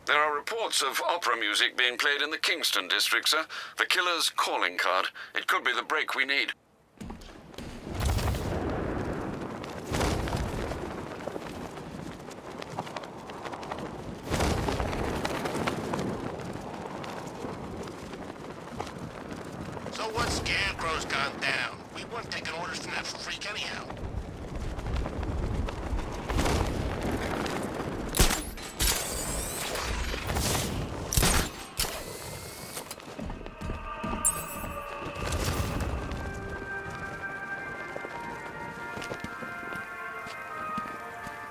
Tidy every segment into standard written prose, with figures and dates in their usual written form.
There are reports of opera music being played in the Kingston district, sir. The killer's calling card. It could be the break we need. So what Scarecrow's gone down? We weren't taking orders from that freak anyhow.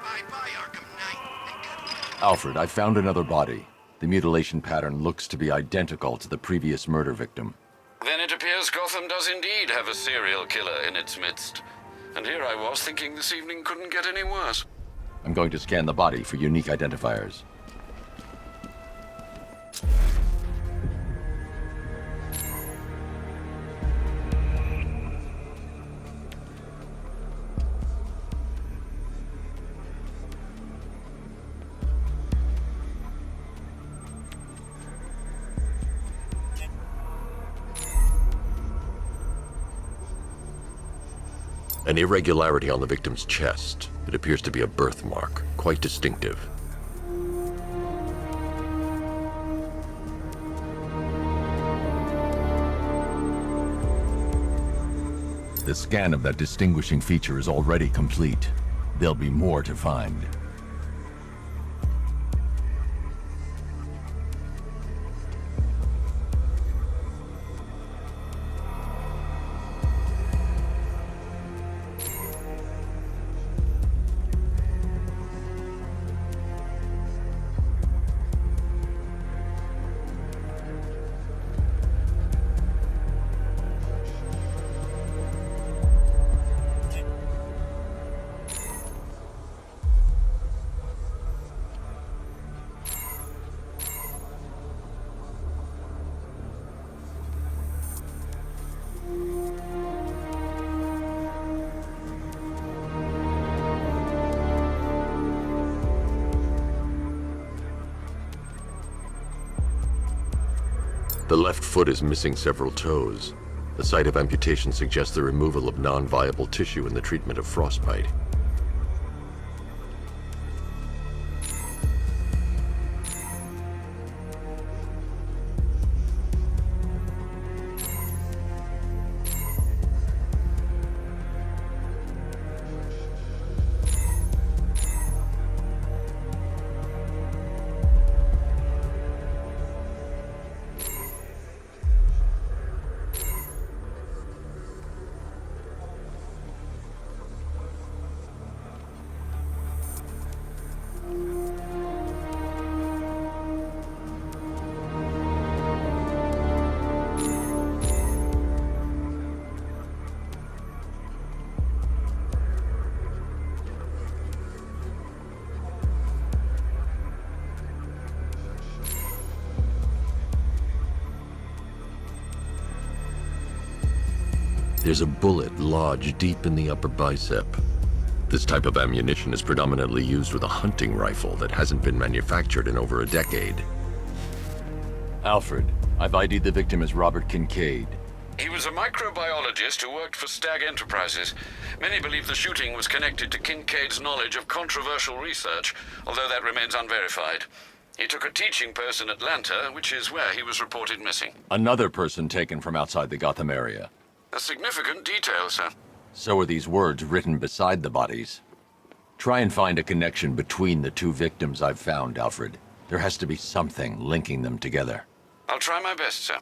Bye-bye, Arkham Knight. Alfred, I found another body. The mutilation pattern looks to be identical to the previous murder victim. Then it appears Gotham does indeed have a serial killer in its midst. And here I was thinking this evening couldn't get any worse. I'm going to scan the body for unique identifiers. An irregularity on the victim's chest. It appears to be a birthmark, quite distinctive. The scan of that distinguishing feature is already complete. There'll be more to find. The left foot is missing several toes. The site of amputation suggests the removal of non-viable tissue in the treatment of frostbite. There's a bullet lodged deep in the upper bicep. This type of ammunition is predominantly used with a hunting rifle that hasn't been manufactured in over a decade. Alfred, I've ID'd the victim as Robert Kincaid. He was a microbiologist who worked for Stag Enterprises. Many believe the shooting was connected to Kincaid's knowledge of controversial research, although that remains unverified. He took a teaching post in Atlanta, which is where he was reported missing. Another person taken from outside the Gotham area. A significant detail, sir. So are these words written beside the bodies. Try and find a connection between the two victims I've found, Alfred. There has to be something linking them together. I'll try my best, sir.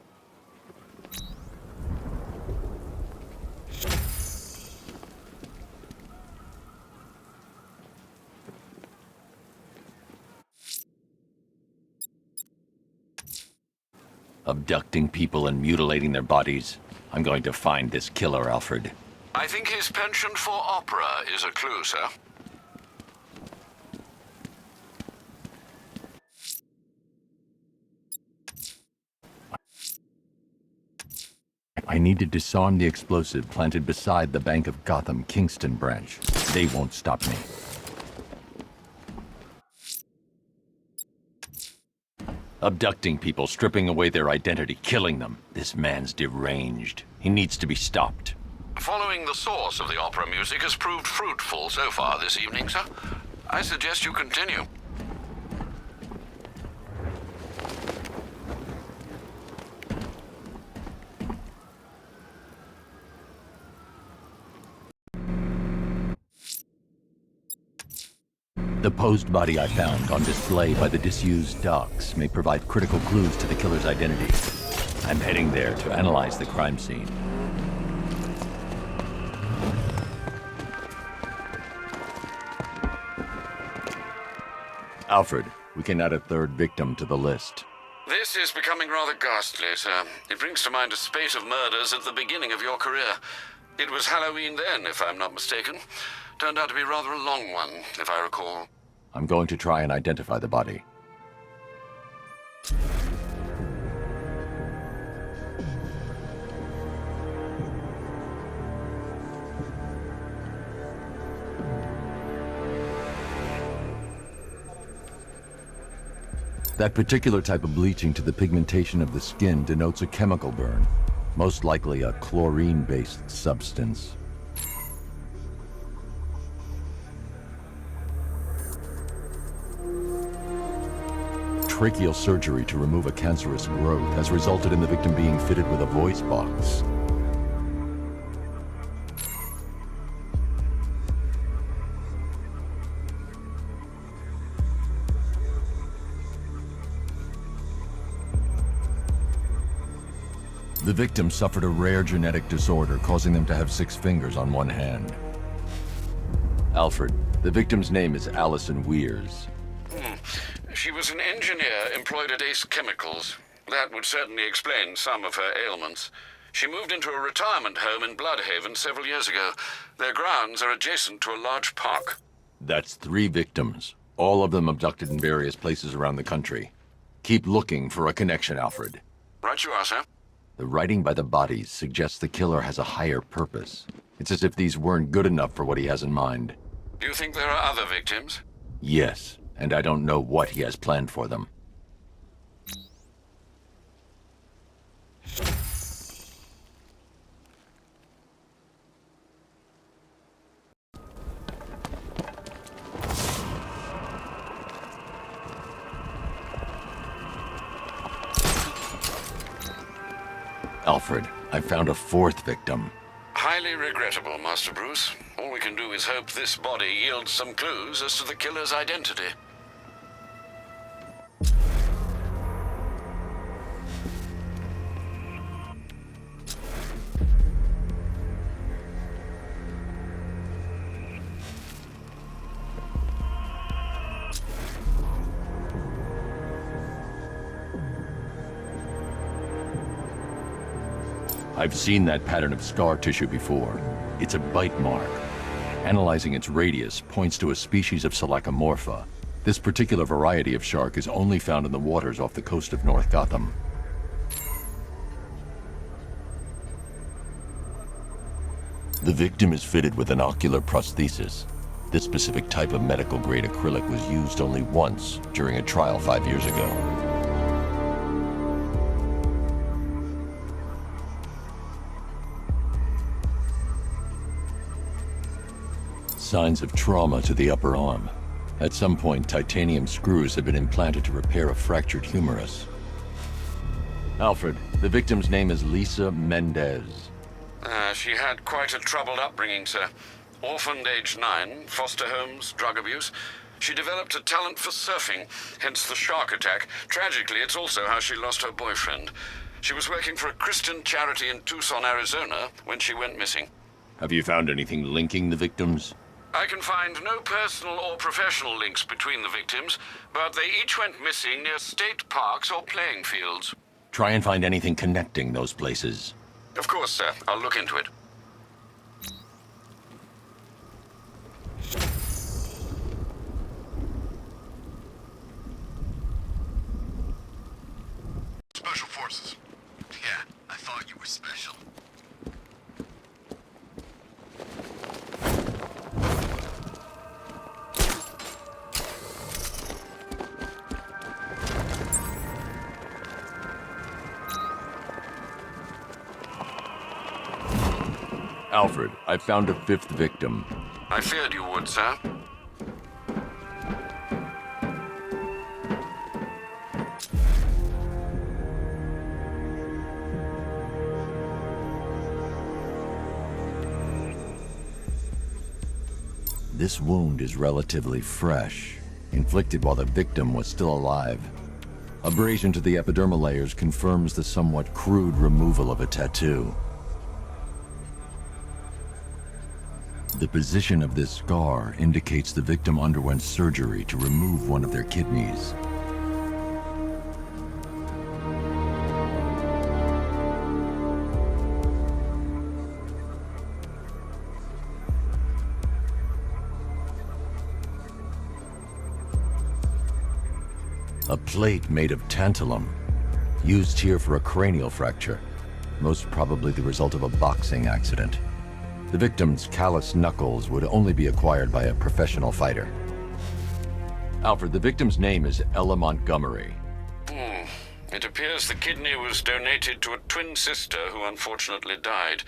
Abducting people and mutilating their bodies. I'm going to find this killer, Alfred. I think his penchant for opera is a clue, sir. I need to disarm the explosive planted beside the Bank of Gotham Kingston branch. They won't stop me. Abducting people, stripping away their identity, killing them. This man's deranged. He needs to be stopped. Following the source of the opera music has proved fruitful so far this evening, sir. I suggest you continue. The posed body I found on display by the disused docks may provide critical clues to the killer's identity. I'm heading there to analyze the crime scene. Alfred, we can add a third victim to the list. This is becoming rather ghastly, sir. It brings to mind a spate of murders at the beginning of your career. It was Halloween then, if I'm not mistaken. Turned out to be rather a long one, if I recall. I'm going to try and identify the body. That particular type of bleaching to the pigmentation of the skin denotes a chemical burn, most likely a chlorine-based substance. Tracheal surgery to remove a cancerous growth has resulted in the victim being fitted with a voice box. The victim suffered a rare genetic disorder, causing them to have 6 fingers on one hand. Alfred, the victim's name is Allison Weers. She was an engineer employed at Ace Chemicals. That would certainly explain some of her ailments. She moved into a retirement home in Bloodhaven several years ago. Their grounds are adjacent to a large park. That's 3 victims, all of them abducted in various places around the country. Keep looking for a connection, Alfred. Right you are, sir. The writing by the bodies suggests the killer has a higher purpose. It's as if these weren't good enough for what he has in mind. Do you think there are other victims? Yes, and I don't know what he has planned for them. Alfred, I found a 4th victim. Highly regrettable, Master Bruce. All we can do is hope this body yields some clues as to the killer's identity. I've seen that pattern of scar tissue before. It's a bite mark. Analyzing its radius points to a species of Selachomorpha. This particular variety of shark is only found in the waters off the coast of North Gotham. The victim is fitted with an ocular prosthesis. This specific type of medical-grade acrylic was used only once during a trial 5 years ago. Signs of trauma to the upper arm. At some point, titanium screws have been implanted to repair a fractured humerus. Alfred, the victim's name is Lisa Mendez. She had quite a troubled upbringing, sir. Orphaned age 9, foster homes, drug abuse. She developed a talent for surfing, hence the shark attack. Tragically, it's also how she lost her boyfriend. She was working for a Christian charity in Tucson, Arizona, when she went missing. Have you found anything linking the victims? I can find no personal or professional links between the victims, but they each went missing near state parks or playing fields. Try and find anything connecting those places. Of course, sir. I'll look into it. Special Forces. Yeah, I thought you were special. Alfred, I found a fifth victim. I feared you would, sir. This wound is relatively fresh, inflicted while the victim was still alive. Abrasion to the epidermal layers confirms the somewhat crude removal of a tattoo. The position of this scar indicates the victim underwent surgery to remove one of their kidneys. A plate made of tantalum, used here for a cranial fracture, most probably the result of a boxing accident. The victim's calloused knuckles would only be acquired by a professional fighter. Alfred, the victim's name is Ella Montgomery. It appears the kidney was donated to a twin sister who unfortunately died.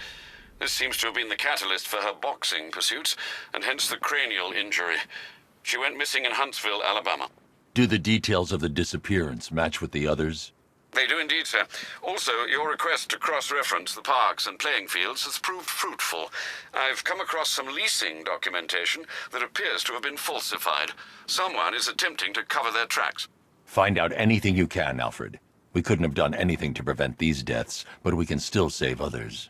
This seems to have been the catalyst for her boxing pursuits, and hence the cranial injury. She went missing in Huntsville, Alabama. Do the details of the disappearance match with the others? They do indeed, sir. Also, your request to cross-reference the parks and playing fields has proved fruitful. I've come across some leasing documentation that appears to have been falsified. Someone is attempting to cover their tracks. Find out anything you can, Alfred. We couldn't have done anything to prevent these deaths, but we can still save others.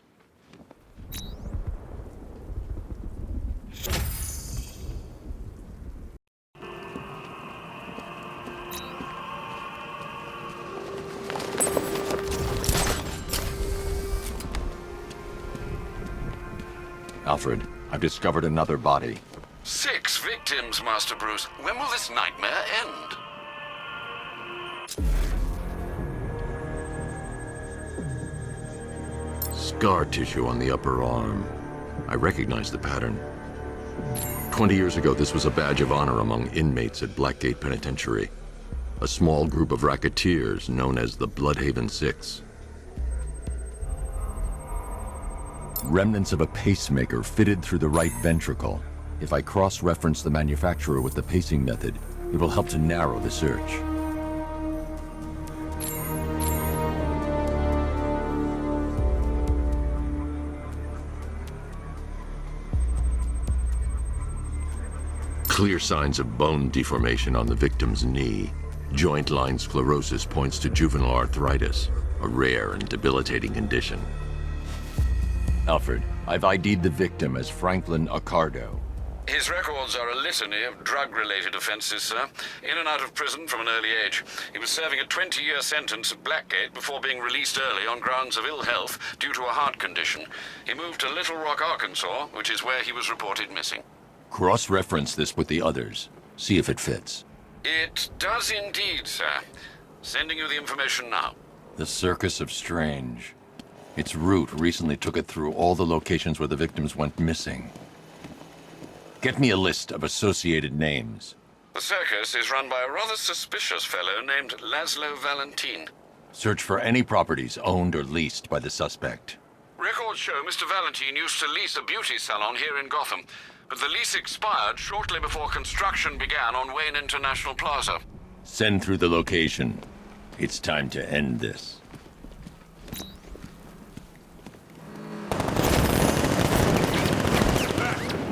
Alfred, I've discovered another body. 6 victims, Master Bruce. When will this nightmare end? Scar tissue on the upper arm. I recognize the pattern. 20 years ago, this was a badge of honor among inmates at Blackgate Penitentiary. A small group of racketeers known as the Bloodhaven Six. Remnants of a pacemaker fitted through the right ventricle. If I cross-reference the manufacturer with the pacing method, it will help to narrow the search. Clear signs of bone deformation on the victim's knee. Joint line sclerosis points to juvenile arthritis, a rare and debilitating condition. Alfred, I've ID'd the victim as Franklin Accardo. His records are a litany of drug-related offenses, sir. In and out of prison from an early age. He was serving a 20-year sentence at Blackgate before being released early on grounds of ill health due to a heart condition. He moved to Little Rock, Arkansas, which is where he was reported missing. Cross-reference this with the others. See if it fits. It does indeed, sir. Sending you the information now. The Circus of Strange. Its route recently took it through all the locations where the victims went missing. Get me a list of associated names. The circus is run by a rather suspicious fellow named Laszlo Valentin. Search for any properties owned or leased by the suspect. Records show Mr. Valentin used to lease a beauty salon here in Gotham, but the lease expired shortly before construction began on Wayne International Plaza. Send through the location. It's time to end this.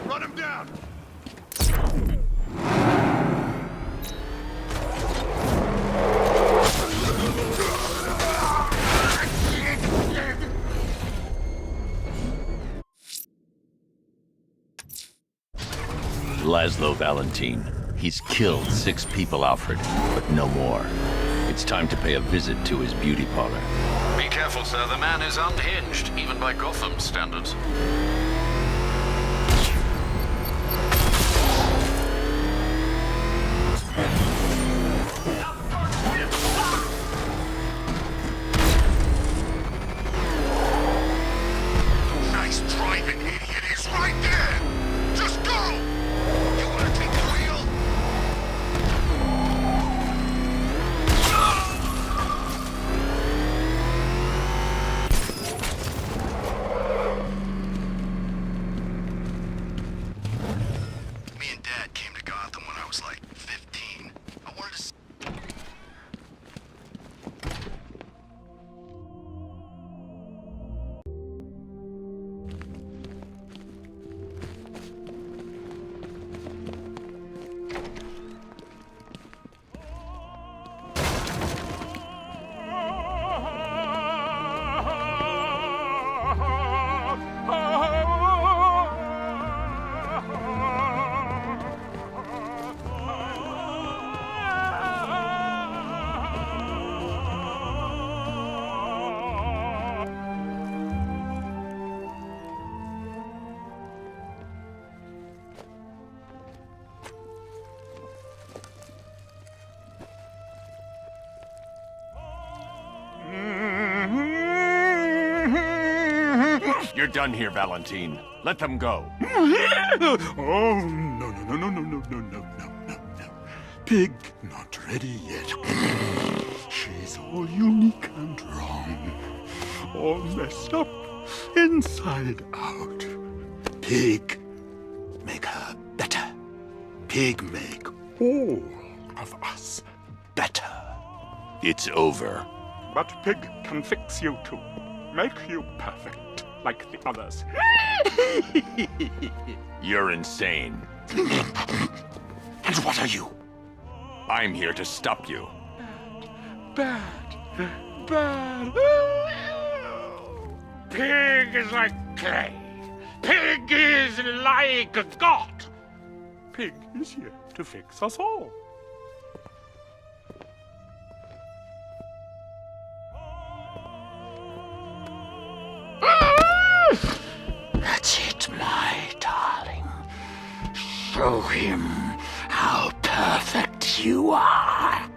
Run him down! Laszlo Valentin. He's killed 6 people, Alfred, but no more. It's time to pay a visit to his beauty parlor. Be careful, sir. The man is unhinged, even by Gotham standards. Nice driving, idiot! He's right there! Just go! You wanna take the wheel? was like 15. I wanted to... You're done here, Valentine. Let them go. Oh, no. Pig not ready yet. She's all unique and wrong. All messed up, inside out. Pig, make her better. Pig make all of us better. It's over. But Pig can fix you too. Make you perfect. Like the others. You're insane. And what are you? I'm here to stop you. Bad. Pig is like clay. Pig is like a god. Pig is here to fix us all. That's it, my darling. Show him how perfect you are.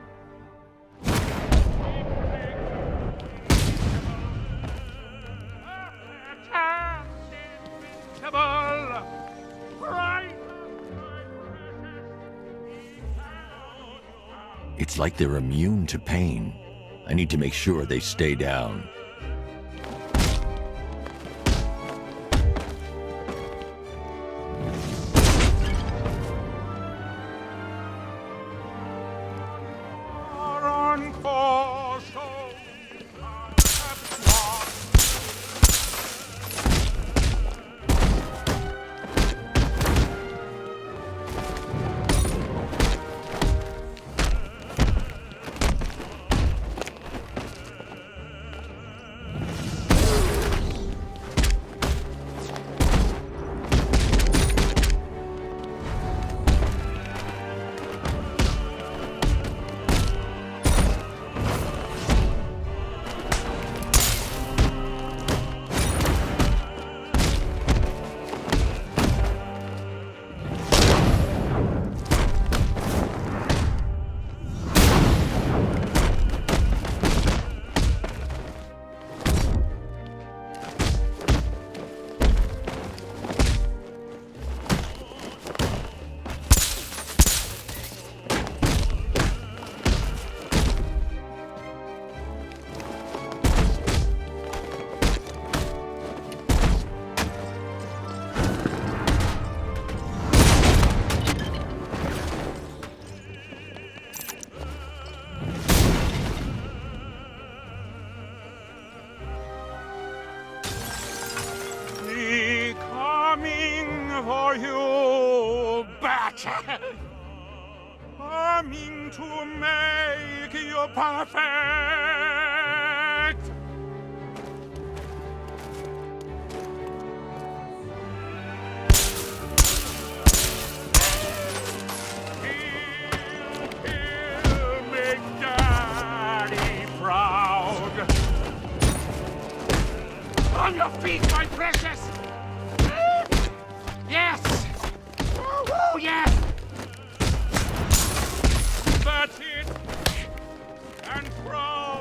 It's like they're immune to pain. I need to make sure they stay down. For you, better. Coming to make you perfect. He'll make Daddy proud. On your feet, my precious. Yes! Oh, yes! That's it! And throw!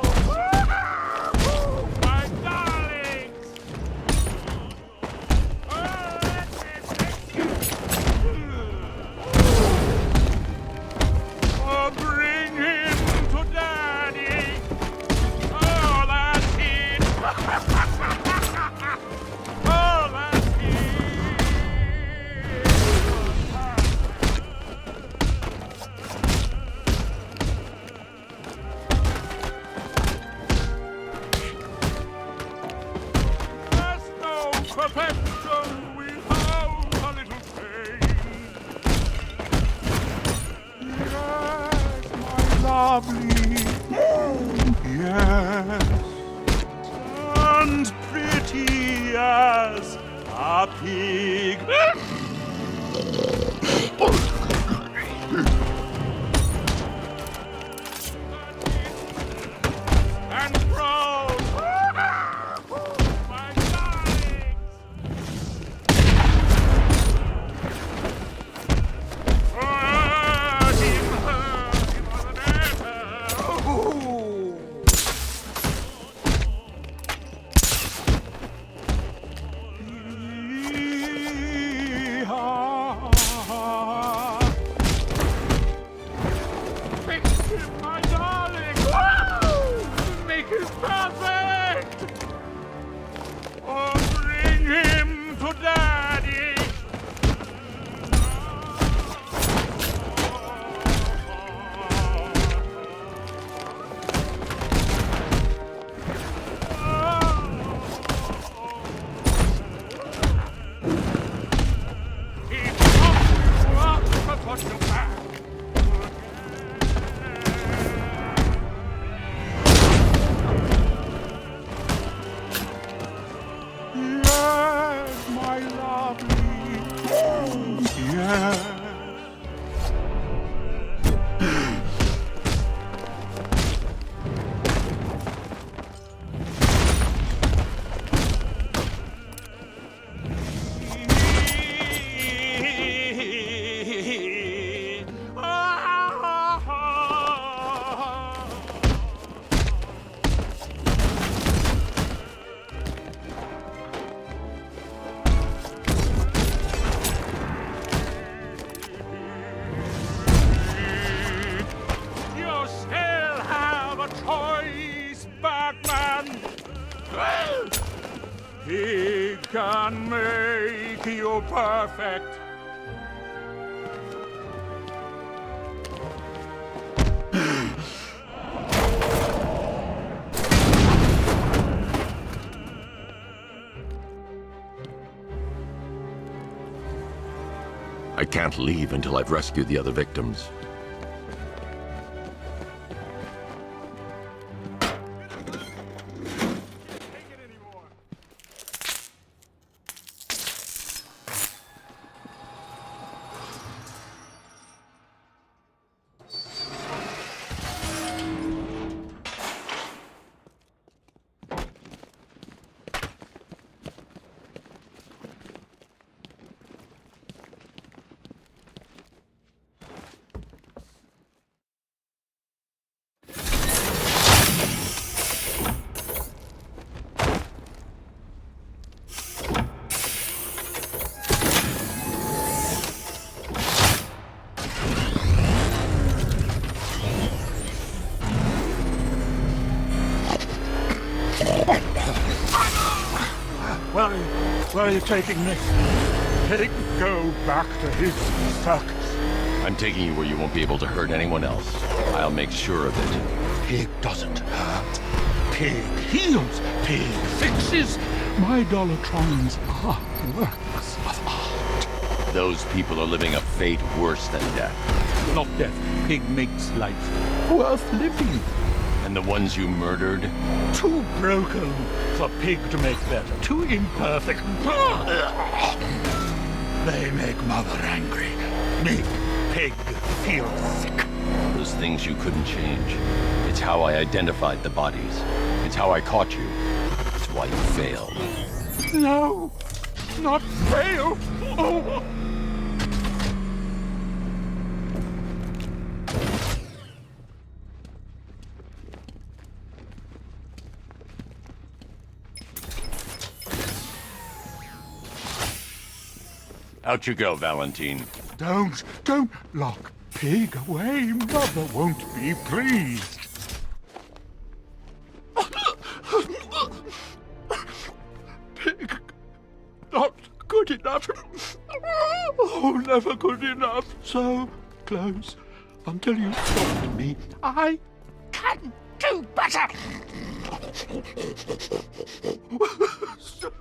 lovely. Yes. And pretty as a pig. And proud. My darlings. My darling! Woo! Make it perfect! Oh, bring him to Daddy! He popped you up to put you back! Yes, my lovely. Yes. You still have a choice, Batman. He can make you perfect. I can't leave until I've rescued the other victims. Where are you taking me? Pig, go back to his circus. I'm taking you where you won't be able to hurt anyone else. I'll make sure of it. Pig doesn't hurt. Pig heals. Pig fixes. My Dollartrons are works of art. Those people are living a fate worse than death. Not death. Pig makes life worth living. And the ones you murdered? Too broken for Pig to make better. Too imperfect. They make Mother angry. Make Pig feel sick. Those things you couldn't change. It's how I identified the bodies. It's how I caught you. It's why you failed. No, not fail. Oh. Out you go, Valentine. Don't lock Pig away. Mother won't be pleased. Pig, not good enough. Oh, never good enough. So close until you stop me. I can Do better! So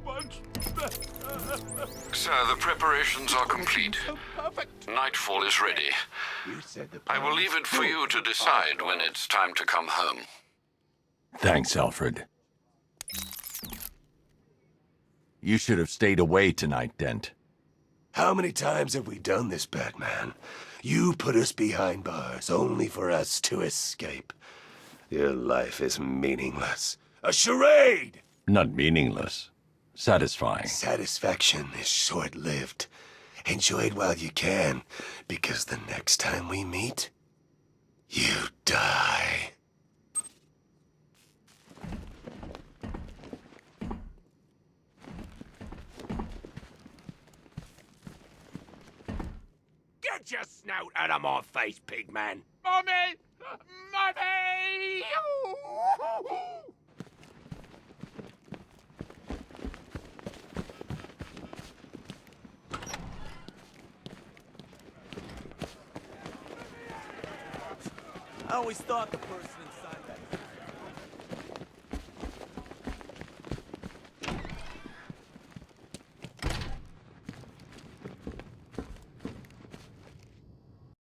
much better. Sir, the preparations are complete. So perfect. Nightfall is ready. You said the I will leave it for you to decide when it's time to come home. Thanks, Alfred. You should have stayed away tonight, Dent. How many times have we done this, Batman? You put us behind bars only for us to escape. Your life is meaningless. A charade! Not meaningless. Satisfying. Satisfaction is short-lived. Enjoy it while you can, because the next time we meet, you die. Get your snout out of my face, pigman! Mommy! Mommy! I always thought the person inside that